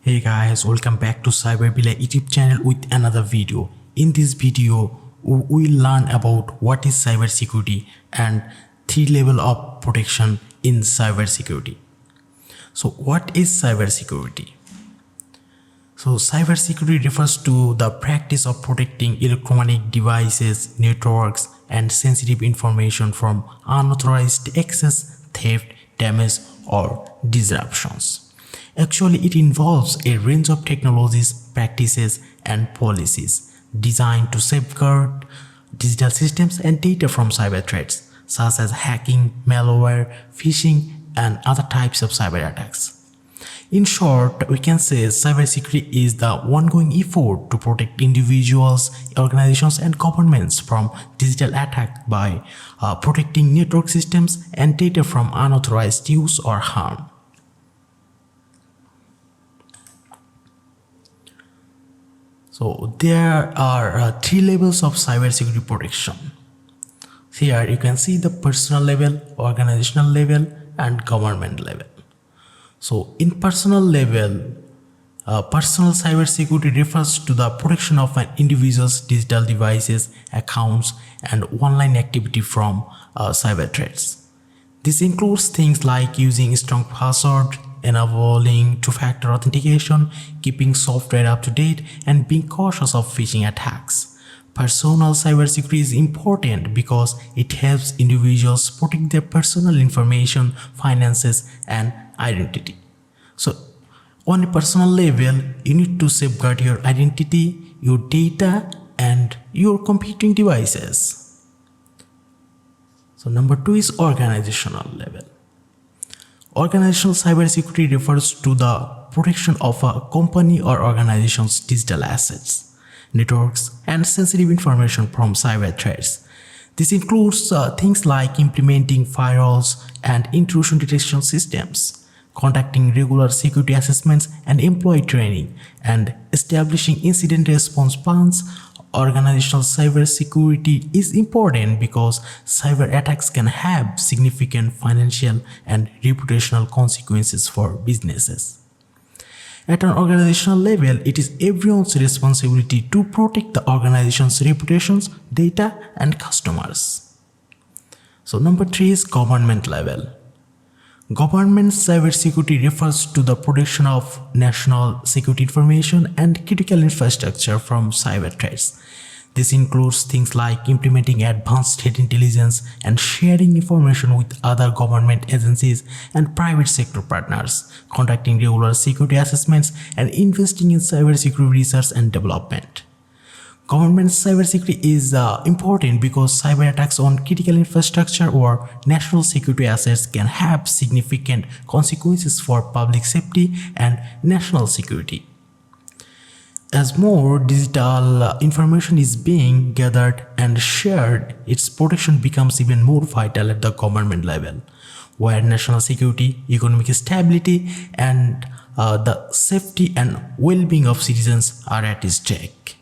Hey guys, welcome back to Cyberspatial YouTube channel with another video. In this video, we will learn about what is cybersecurity and 3 levels of protection in cybersecurity. So what is cybersecurity? So cybersecurity refers to the practice of protecting electronic devices, networks, and sensitive information from unauthorized access, theft, damage, or disruptions. Actually, it involves a range of technologies, practices, and policies designed to safeguard digital systems and data from cyber threats, such as hacking, malware, phishing, and other types of cyber attacks. In short, we can say cybersecurity is the ongoing effort to protect individuals, organizations, and governments from digital attack by protecting network systems and data from unauthorized use or harm. So there are 3 levels of cybersecurity protection. Here you can see the personal level, organizational level, and government level. So in personal level, personal cybersecurity refers to the protection of an individual's digital devices, accounts, and online activity from cyber threats. This includes things like using strong password, enabling two-factor authentication, keeping software up to date, and being cautious of phishing attacks. Personal cybersecurity is important because it helps individuals protect their personal information, finances, and identity. So, on a personal level, you need to safeguard your identity, your data, and your computing devices. So, number 2 is organizational level. Organizational cybersecurity refers to the protection of a company or organization's digital assets, networks, and sensitive information from cyber threats. This includes things like implementing firewalls and intrusion detection systems, conducting regular security assessments and employee training, and establishing incident response plans. Organizational cybersecurity is important because cyber attacks can have significant financial and reputational consequences for businesses. At an organizational level, it is everyone's responsibility to protect the organization's reputations, data, and customers. So number 3 is government level. Government cybersecurity refers to the protection of national security information and critical infrastructure from cyber threats. This includes things like implementing advanced threat intelligence and sharing information with other government agencies and private sector partners, conducting regular security assessments, and investing in cybersecurity research and development. Government cybersecurity is important because cyber attacks on critical infrastructure or national security assets can have significant consequences for public safety and national security. As more digital information is being gathered and shared, its protection becomes even more vital at the government level, where national security, economic stability, and the safety and well-being of citizens are at stake.